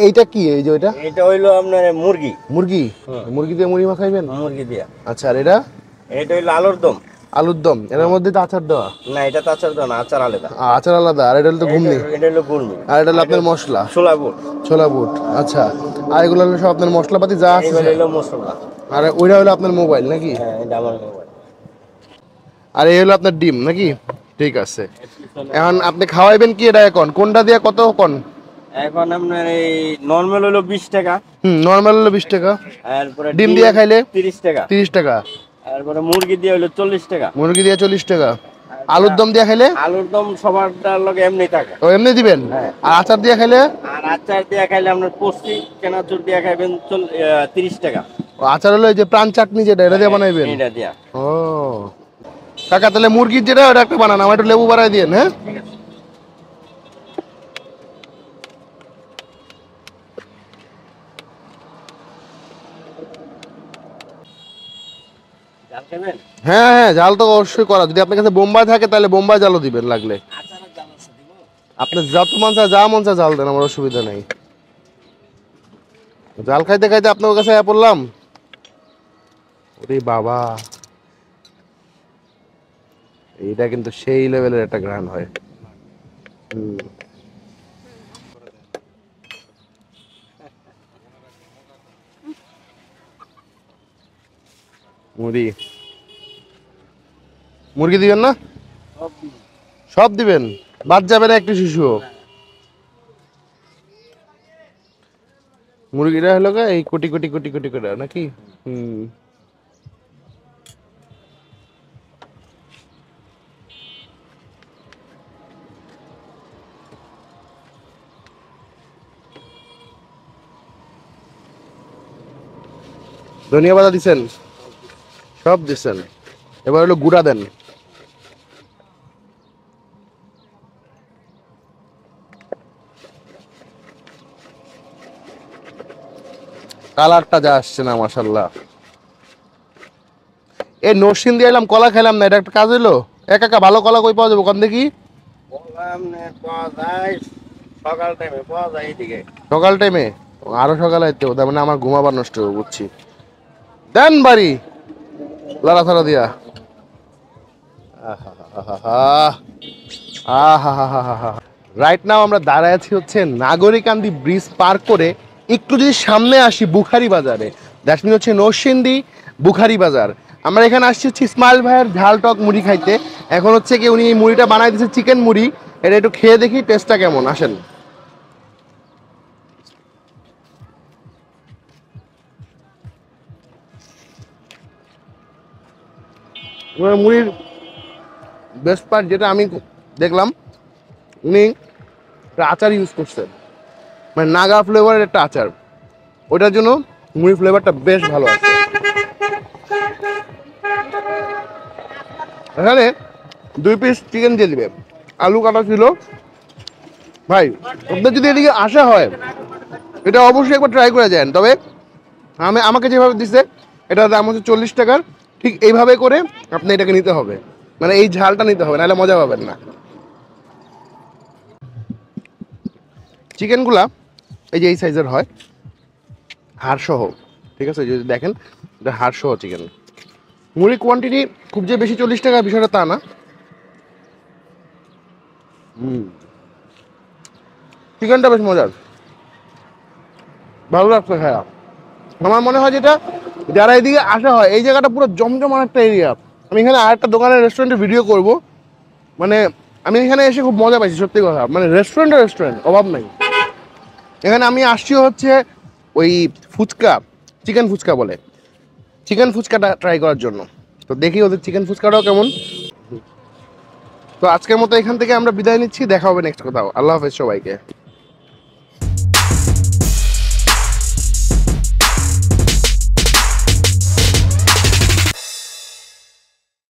এইটা কি এই যে ওইটা? এটা হইলো আপনার মুরগি। মুরগি? মুরগি দিয়ে মুড়ি মাখাইবেন? মুরগি দিয়া। আচ্ছা, আর এটা? এটা হইলো আলুর দম। আলুর দম। এর মধ্যে তো আচার দেওয়া? না, এটা তো আচার দেওয়া না, আচার আলাদা। আচার আলাদা। আর এটা হলো তো ঘুগনি? এটা হলো ঘুগনি। আর এটা হলো আপনার মশলা? ছোলা বুট। ছোলা বুট, আচ্ছা। আর এগুলো হলো সব আপনার মশলাপাতি যা আছে? এগুলো হলো মশলা। আর ওইটা হলো আপনার মোবাইল নাকি? হ্যাঁ, এটা আমার মোবাইল। আর এই হলো আপনার ডিম নাকি? ঠিক আছে। এখন আপনি খাওয়াইবেন কি এটা এখন? কোনটা দিয়ে কত কোন? এখন আপনার এই নরমাল হলো 20 টাকা। নরমাল হলো 20 টাকা। তারপরে ডিম দিয়ে খাইলে 30 টাকা। 30 টাকা। তারপরে মুরগি দিয়ে হলো 40 টাকা। মুরগি দিয়ে 40 টাকা। আলুর দম দিয়ে খাইলে? আলুর দম সবারটার লগে এমনি থাকে। ও এমনি দিবেন? আর আচার দিয়ে খাইলে? আর আচার দিয়ে খাইলে আপনার 25, চানাচুর দিয়ে খাইবেন 30 টাকা। ও আচার হলো এই যে প্রাণ চাটনি যেটা, এটা দিয়ে বানাইবেন? এটা দিয়া। ও কাকা, তাহলে মুরগির যেটা ওটা একটা বানান, আমার একটু লেবু বাড়াই দিয়েন। হ্যাঁ, হ্যাঁ হ্যাঁ, জাল তো অবশ্যই করা। যদি আপনার কাছে বোম্বাই থাকে তাহলে বোম্বাই জালও দিবেন লাগলে। আপনার যত মন চায় যা মন চায় জাল দেন, আমার অসুবিধা নেই। জাল খাইতে খাইতে আপনার কাছে পড়লাম। ওরে বাবা, এইটা কিন্তু সেই লেভেলের একটা ঘ্রাণ হয়। মুড়ি, মুরগি দিবেন না? সব দিবেন, বাদ যাবে না একটু শিশু? মুরগিটা হলো এই কোটি কোটি কোটি কোটি করে নাকি? ধনিয়া পাতা দিছেন? সব দিছেন। এবার হলো গুঁড়া দেন। কালারটা যা আসছে না, মাশাআল্লাহ। এই নরসিং দিয়ে এলাম, কলা খেলাম না, এটা একটা কাজ হইলো? একা ভালো কলা কই পাওয়া যাবে কোন দেখি? সকাল টাইমে পাওয়া যায় এইদিকে। সকাল টাইমে? আরো সকালে আইতে হবে, মানে আমার ঘুমাবার নষ্ট হবে, বুঝছি। দেন বাড়ি লড়াছড়া দিয়া। রাইট নাও আমরা দাঁড়ায় আছি হচ্ছে নাগরিকান্দি ব্রিজ পার করে একটু যদি সামনে আসি বুখারি বাজারে, দ্যাট মিন হচ্ছে নরসিংদী বুখারি বাজার। আমরা এখানে আসছি হচ্ছে ইসমাইল ভাইয়ের ঝাল টক মুড়ি খাইতে। এখন হচ্ছে কি উনি এই মুড়িটা বানাই দিচ্ছে চিকেন মুড়ি। এটা একটু খেয়ে দেখি টেস্টটা কেমন। আসেন। মুড়ির বেস্ট পার্ট যেটা আমি দেখলাম, উনি আচার ইউজ করছেন, মানে নাগা ফ্লেভারের একটা আচার। ওইটার জন্য মুড়ি ফ্লেভারটা বেশ ভালো আছে। এখানে 2 পিস চিকেন দিয়ে দিবে, আলু কাটা ছিল। ভাই, আপনার যদি এদিকে আসা হয়, এটা অবশ্যই একবার ট্রাই করে যান। তবে আমাকে যেভাবে দিচ্ছে, এটার দাম হচ্ছে 40 টাকার। ঠিক এইভাবে করে আপনি এটাকে নিতে হবে, মানে এই ঝালটা নিতে হবে, নাহলে মজা পাবেন না। চিকেনগুলা এই যে এই সাইজের হয়, হাড় সহ। ঠিক আছে, যদি দেখেন এটা হাড় সহ চিকেন। মুড়ি কোয়ান্টিটি খুব যে বেশি 40 টাকা বিষয়টা তা না। চিকেনটা বেশ মজার, ভালো লাগছে খায়া। আমার মনে হয় যেটা যারা এদিকে আসা হয়, এই জায়গাটা পুরো জমজমার একটা এরিয়া। আমি এখানে আরেকটা দোকানের রেস্টুরেন্টে ভিডিও করব, মানে আমি এখানে এসে খুব মজা পাইছি, সত্যি কথা। মানে রেস্টুরেন্ট অভাব নাই এখানে। আমি আসছি হচ্ছে ওই ফুচকা, চিকেন ফুচকা বলে, চিকেন ফুচকাটা ট্রাই করার জন্য। তো দেখি ওদের চিকেন ফুচকাটাও কেমন। তো আজকের মতো এখান থেকে আমরা বিদায় নিচ্ছি, দেখা হবে নেক্সট কোথাও। আল্লাহ হাফেজ সবাইকে।